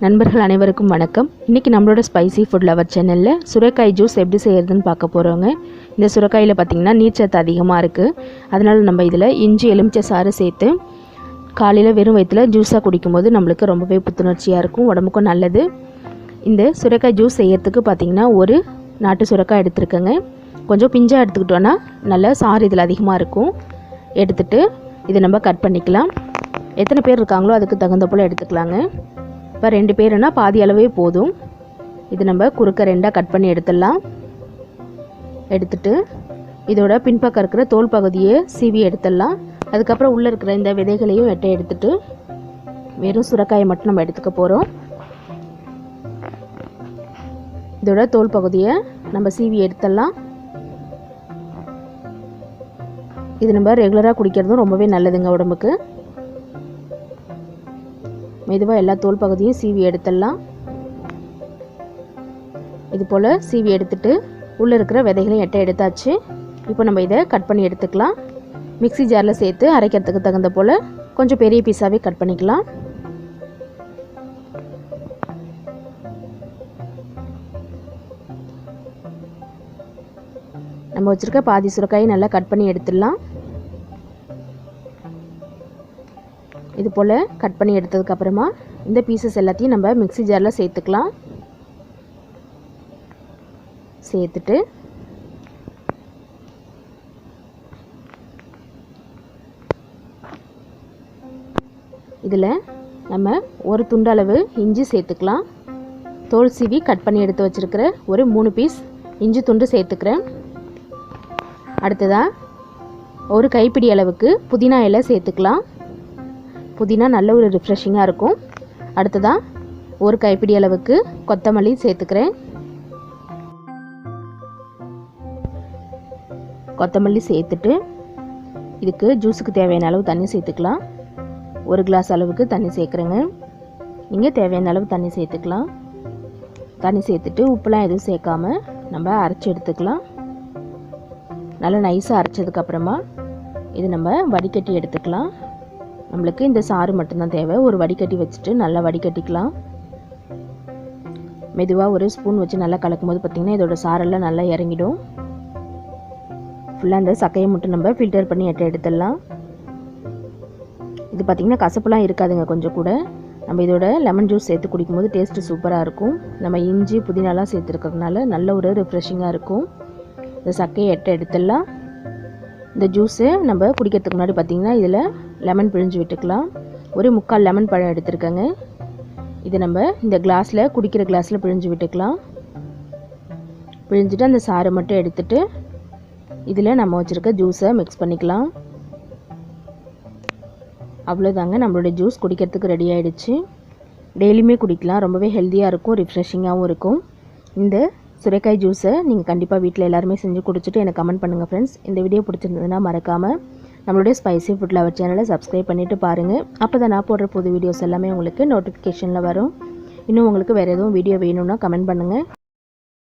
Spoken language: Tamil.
நண்பர்கள் அனைவருக்கும் வணக்கம். இன்றைக்கி நம்மளோட ஸ்பைசி ஃபுட் லவர் சேனலில் சுரைக்காய் ஜூஸ் எப்படி செய்கிறதுன்னு பார்க்க போகிறோங்க. இந்த சுரைக்காயில் பார்த்திங்கன்னா நீர்ச்சத்து அதிகமாக இருக்குது. அதனால் நம்ம இதில் இஞ்சி எலுமிச்சை சாறு சேர்த்து காலையில் வெறும் வயிற்றில் ஜூஸாக குடிக்கும்போது நம்மளுக்கு ரொம்பவே புத்துணர்ச்சியாக இருக்கும், உடம்புக்கும் நல்லது. இந்த சுரைக்காய் ஜூஸ் செய்கிறதுக்கு பார்த்திங்கன்னா ஒரு நாட்டு சுரைக்காய் எடுத்துருக்கேங்க. கொஞ்சம் பிஞ்சாக எடுத்துக்கிட்டோன்னா நல்லா சாறு இதில் அதிகமாக இருக்கும். எடுத்துகிட்டு இதை நம்ம கட் பண்ணிக்கலாம். எத்தனை பேர் இருக்காங்களோ அதுக்கு தகுந்த போல் எடுத்துக்கலாங்க. இப்போ 2 பேருனா பாதி அளவே போதும். இது நம்ம குறுக்க 2ஆக கட் பண்ணி எடுத்துடலாம். எடுத்துட்டு இதோட பின்பக்கம் இருக்கிற தோல் பகுதியை சீவி எடுத்துடலாம். அதுக்கப்புறம் உள்ளே இருக்கிற இந்த விதைகளையும் எடுத்துட்டு வெறும் சுரைக்காயை மட்டும் நம்ம எடுத்துக்க போகிறோம். இதோட தோல் பகுதியை நம்ம சீவி எடுத்துடலாம். இது நம்ம ரெகுலராக குடிக்கிறதும் ரொம்பவே நல்லதுங்க உடம்புக்கு. மெதுவாக எல்லா தோல் பகுதியும் சீவி எடுத்துடலாம். இது போல் சீவி எடுத்துட்டு உள்ளே இருக்கிற விதைகளையும் எடுத்தாச்சு. இப்போ நம்ம இதை கட் பண்ணி எடுத்துக்கலாம். மிக்ஸி ஜாரில் சேர்த்து அரைக்கிறதுக்கு தகுந்த போல் கொஞ்சம் பெரிய பீஸாகவே கட் பண்ணிக்கலாம். நம்ம வச்சுருக்க பாதி சுரைக்காயை நல்லா கட் பண்ணி எடுத்துடலாம். இது போல் கட் பண்ணி எடுத்ததுக்கப்புறமா இந்த பீசஸ் எல்லாத்தையும் நம்ம மிக்ஸி ஜாரில் சேர்த்துக்கலாம். சேர்த்துட்டு இதில் நம்ம ஒரு துண்டளவு இஞ்சி சேர்த்துக்கலாம். தோல் சீவி கட் பண்ணி எடுத்து வச்சுருக்கிற ஒரு 3 பீஸ் இஞ்சி துண்டு சேர்த்துக்கிறேன். அடுத்ததாக ஒரு கைப்பிடி அளவுக்கு புதினா இலை சேர்த்துக்கலாம். புதினா நல்ல ஒரு ரிஃப்ரெஷிங்காக இருக்கும். அடுத்ததாக ஒரு கைப்பிடி அளவுக்கு கொத்தமல்லி சேர்த்துக்கிறேன். கொத்தமல்லி சேர்த்துட்டு இதுக்கு ஜூஸுக்கு தேவையான அளவு தண்ணி சேர்த்துக்கலாம். 1 கிளாஸ் அளவுக்கு தண்ணி சேர்க்குறேங்க. நீங்கள் தேவையான அளவு தண்ணி சேர்த்துக்கலாம். தண்ணி சேர்த்துட்டு உப்புலாம் எதுவும் சேர்க்காம நம்ம அரைச்சி எடுத்துக்கலாம். நல்லா நைஸாக அரைச்சதுக்கப்புறமா இது நம்ம வடிகட்டி எடுத்துக்கலாம். நம்மளுக்கு இந்த சாறு மட்டும்தான் தேவை. ஒரு வடிகட்டி வச்சுட்டு நல்லா வடிகட்டிக்கலாம். மெதுவாக ஒரு ஸ்பூன் வச்சு நல்லா கலக்கும் போது பார்த்திங்கன்னா இதோட சாரெல்லாம் நல்லா இறங்கிடும். ஃபுல்லாக அந்த சக்கையை மட்டும் நம்ம ஃபில்டர் பண்ணி எடுத்துடலாம். இது பார்த்திங்கன்னா கசப்புலாம் இருக்காதுங்க. கொஞ்சம் கூட நம்ம இதோட லெமன் ஜூஸ் சேர்த்து குடிக்கும்போது டேஸ்ட்டு சூப்பராக இருக்கும். நம்ம இஞ்சி புதினாலாம் சேர்த்துருக்கிறதுனால நல்ல ஒரு ரிஃப்ரெஷிங்காக இருக்கும். இந்த சக்கையை எடுத்துடலாம். இந்த ஜூஸு நம்ம குடிக்கிறதுக்கு முன்னாடி பார்த்திங்கன்னா இதில் லெமன் பிழிஞ்சு விட்டுக்கலாம். ஒரு 3/4 லெமன் பழம் எடுத்துருக்கேங்க. இதை நம்ம இந்த கிளாஸில் குடிக்கிற கிளாஸில் பிழிஞ்சு விட்டுக்கலாம். பிழிஞ்சிட்டு அந்த சாறை மட்டும் எடுத்துட்டு இதில் நம்ம வச்சுருக்க ஜூஸை மிக்ஸ் பண்ணிக்கலாம். அவ்வளோதாங்க, நம்மளுடைய ஜூஸ் குடிக்கிறதுக்கு ரெடி ஆகிடுச்சு. டெய்லியுமே குடிக்கலாம். ரொம்பவே ஹெல்த்தியாக இருக்கும், ரிஃப்ரெஷிங்காகவும் இருக்கும். இந்த சுரைக்காய் ஜூஸை நீங்கள் கண்டிப்பாக வீட்டில் எல்லாருமே செஞ்சு குடிச்சிட்டு எனக்கு கமெண்ட் பண்ணுங்கள் ஃப்ரெண்ட்ஸ். இந்த வீடியோ பிடிச்சிருந்ததுன்னா மறக்காமல் நம்மளுடைய ஸ்பைசி ஃபுட் லவர் சேனலை சப்ஸ்கிரைப் பண்ணிவிட்டு பாருங்கள். அப்போ தான் நான் போடுற புது வீடியோஸ் எல்லாமே உங்களுக்கு நோட்டிஃபிகேஷனில் வரும். இன்னும் உங்களுக்கு வேறு எதுவும் வீடியோ வேணும்னா கமெண்ட் பண்ணுங்கள்.